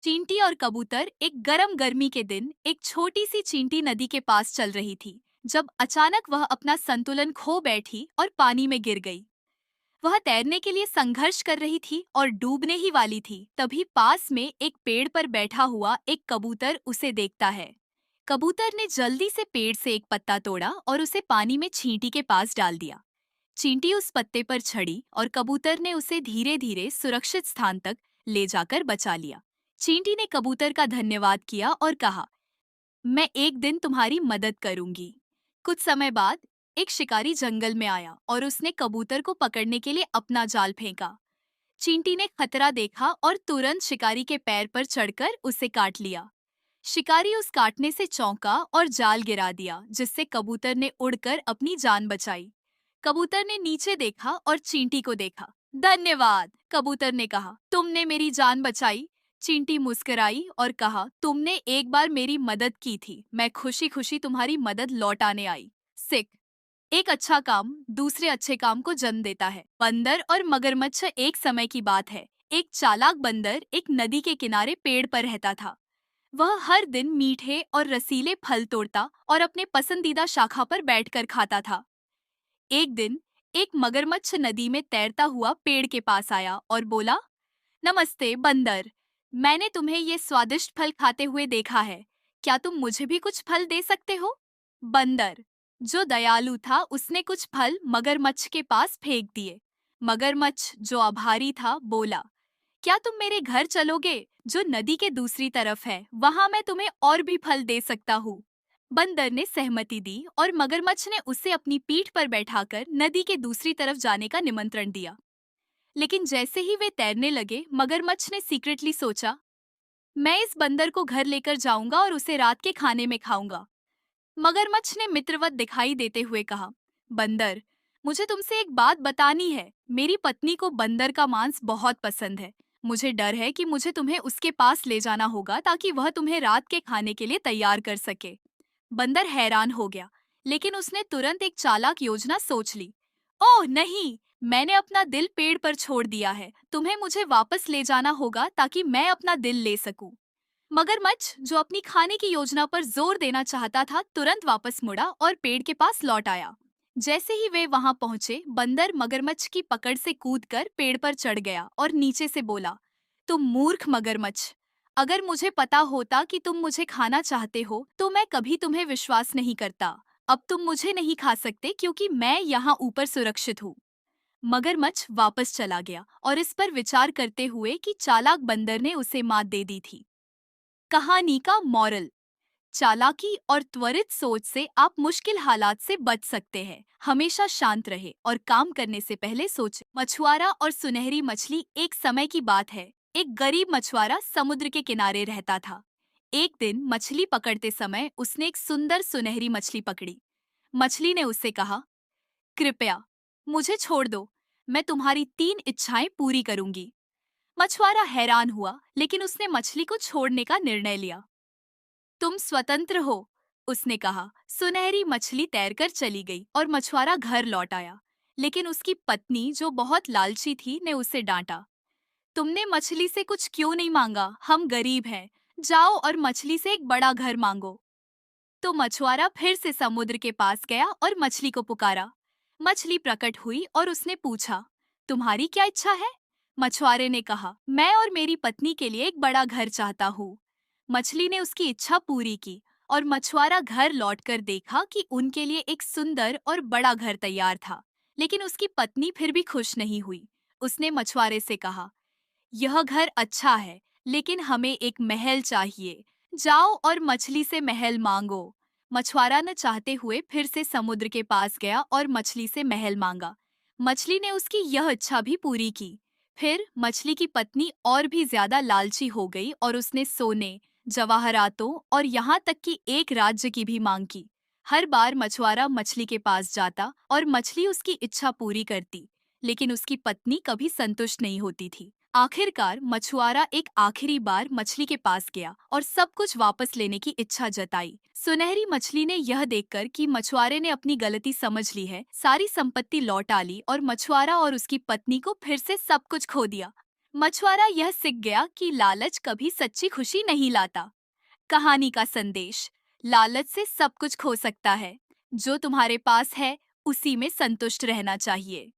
चींटी और कबूतर एक गरम गर्मी के दिन एक छोटी सी चींटी नदी के पास चल रही थी जब अचानक वह अपना संतुलन खो बैठी और पानी में गिर गई। वह तैरने के लिए संघर्ष कर रही थी और डूबने ही वाली थी। तभी पास में एक पेड़ पर बैठा हुआ एक कबूतर उसे देखता है। कबूतर ने जल्दी से पेड़ से एक पत्ता तोड़ा और उसे पानी में चींटी के पास डाल दिया। चींटी उस पत्ते पर चढ़ी और कबूतर ने उसे धीरे धीरे सुरक्षित स्थान तक ले जाकर बचा लिया। चींटी ने कबूतर का धन्यवाद किया और कहा, मैं एक दिन तुम्हारी मदद करूंगी। कुछ समय बाद एक शिकारी जंगल में आया और उसने कबूतर को पकड़ने के लिए अपना जाल फेंका। चींटी ने खतरा देखा और तुरंत शिकारी के पैर पर चढ़कर उसे काट लिया। शिकारी उस काटने से चौंका और जाल गिरा दिया, जिससे कबूतर ने उड़कर अपनी जान बचाई। कबूतर ने नीचे देखा और चींटी को देखा। धन्यवाद, कबूतर ने कहा, तुमने मेरी जान बचाई। चींटी मुस्कुराई और कहा, तुमने एक बार मेरी मदद की थी, मैं खुशी खुशी तुम्हारी मदद लौटाने आई। सिक, एक अच्छा काम दूसरे अच्छे काम को जन्म देता है। बंदर और मगरमच्छ। एक समय की बात है, एक चालाक बंदर एक नदी के किनारे पेड़ पर रहता था। वह हर दिन मीठे और रसीले फल तोड़ता और अपने पसंदीदा शाखा पर बैठकर खाता था। एक दिन एक मगरमच्छ नदी में तैरता हुआ पेड़ के पास आया और बोला, नमस्ते बंदर, मैंने तुम्हें ये स्वादिष्ट फल खाते हुए देखा है, क्या तुम मुझे भी कुछ फल दे सकते हो? बंदर, जो दयालु था, उसने कुछ फल मगरमच्छ के पास फेंक दिए। मगरमच्छ, जो आभारी था, बोला, क्या तुम मेरे घर चलोगे, जो नदी के दूसरी तरफ है? वहां मैं तुम्हें और भी फल दे सकता हूँ। बंदर ने सहमति दी और मगरमच्छ ने उसे अपनी पीठ पर बैठाकर नदी के दूसरी तरफ जाने का निमंत्रण दिया। लेकिन जैसे ही वे तैरने लगे, मगरमच्छ ने सीक्रेटली सोचा, मैं इस बंदर को घर लेकर जाऊंगा और उसे रात के खाने में खाऊंगा। मगरमच्छ ने मित्रवत दिखाई देते हुए कहा, बंदर, मुझे तुमसे एक बात बतानी है। मेरी पत्नी को बंदर का मांस बहुत पसंद है। मुझे डर है कि मुझे तुम्हें उसके पास ले जाना होगा ताकि वह तुम्हें रात के खाने के लिए तैयार कर सके। बंदर हैरान हो गया, लेकिन उसने तुरंत एक चालाक योजना सोच ली। ओह नहीं, मैंने अपना दिल पेड़ पर छोड़ दिया है। तुम्हें मुझे वापस ले जाना होगा ताकि मैं अपना दिल ले सकूं। मगरमच्छ, जो अपनी खाने की योजना पर जोर देना चाहता था, तुरंत वापस मुड़ा और पेड़ के पास लौट आया। जैसे ही वे वहां पहुंचे, बंदर मगरमच्छ की पकड़ से कूदकर पेड़ पर चढ़ गया और नीचे से बोला, तुम मूर्ख मगरमच्छ, अगर मुझे पता होता कि तुम मुझे खाना चाहते हो तो मैं कभी तुम्हें विश्वास नहीं करता। अब तुम मुझे नहीं खा सकते क्योंकि मैं यहाँ ऊपर सुरक्षित हूँ। मगरमच्छ वापस चला गया और इस पर विचार करते हुए कि चालाक बंदर ने उसे मात दे दी थी। कहानी का मॉरल, चालाकी और त्वरित सोच से आप मुश्किल हालात से बच सकते हैं। हमेशा शांत रहे और काम करने से पहले सोचें। मछुआरा और सुनहरी मछली। एक समय की बात है, एक गरीब मछुआरा समुद्र के किनारे रहता था। एक दिन मछली पकड़ते समय उसने एक सुंदर सुनहरी मछली पकड़ी। मछली ने उससे कहा, कृपया मुझे छोड़ दो, मैं तुम्हारी 3 इच्छाएं पूरी करूंगी। मछुआरा हैरान हुआ, लेकिन उसने मछली को छोड़ने का निर्णय लिया। तुम स्वतंत्र हो, उसने कहा। सुनहरी मछली तैरकर चली गई और मछुआरा घर लौट आया। लेकिन उसकी पत्नी, जो बहुत लालची थी, ने उसे डांटा। तुमने मछली से कुछ क्यों नहीं मांगा? हम गरीब हैं। जाओ और मछली से एक बड़ा घर मांगो। तो मछुआरा फिर से समुद्र के पास गया और मछली को पुकारा। मछली प्रकट हुई और उसने पूछा, तुम्हारी क्या इच्छा है? मछुआरे ने कहा, मैं और मेरी पत्नी के लिए एक बड़ा घर चाहता हूँ। मछली ने उसकी इच्छा पूरी की और मछुआरा घर लौटकर देखा कि उनके लिए एक सुंदर और बड़ा घर तैयार था। लेकिन उसकी पत्नी फिर भी खुश नहीं हुई। उसने मछुआरे से कहा, यह घर अच्छा है, लेकिन हमें एक महल चाहिए। जाओ और मछली से महल मांगो। मछुआरा न चाहते हुए फिर से समुद्र के पास गया और मछली से महल मांगा। मछली ने उसकी यह इच्छा भी पूरी की। फिर मछली की पत्नी और भी ज्यादा लालची हो गई और उसने सोने, जवाहरातों और यहाँ तक कि एक राज्य की भी मांग की। हर बार मछुआरा मछली के पास जाता और मछली उसकी इच्छा पूरी करती, लेकिन उसकी पत्नी कभी संतुष्ट नहीं होती थी। आखिरकार मछुआरा एक आखिरी बार मछली के पास गया और सब कुछ वापस लेने की इच्छा जताई। सुनहरी मछली ने यह देखकर कि मछुआरे ने अपनी गलती समझ ली है, सारी संपत्ति लौटा ली और मछुआरा और उसकी पत्नी को फिर से सब कुछ खो दिया। मछुआरा यह सीख गया कि लालच कभी सच्ची खुशी नहीं लाता। कहानी का संदेश: लालच से सब कुछ खो सकता है। जो तुम्हारे पास है, उसी में संतुष्ट रहना चाहिए।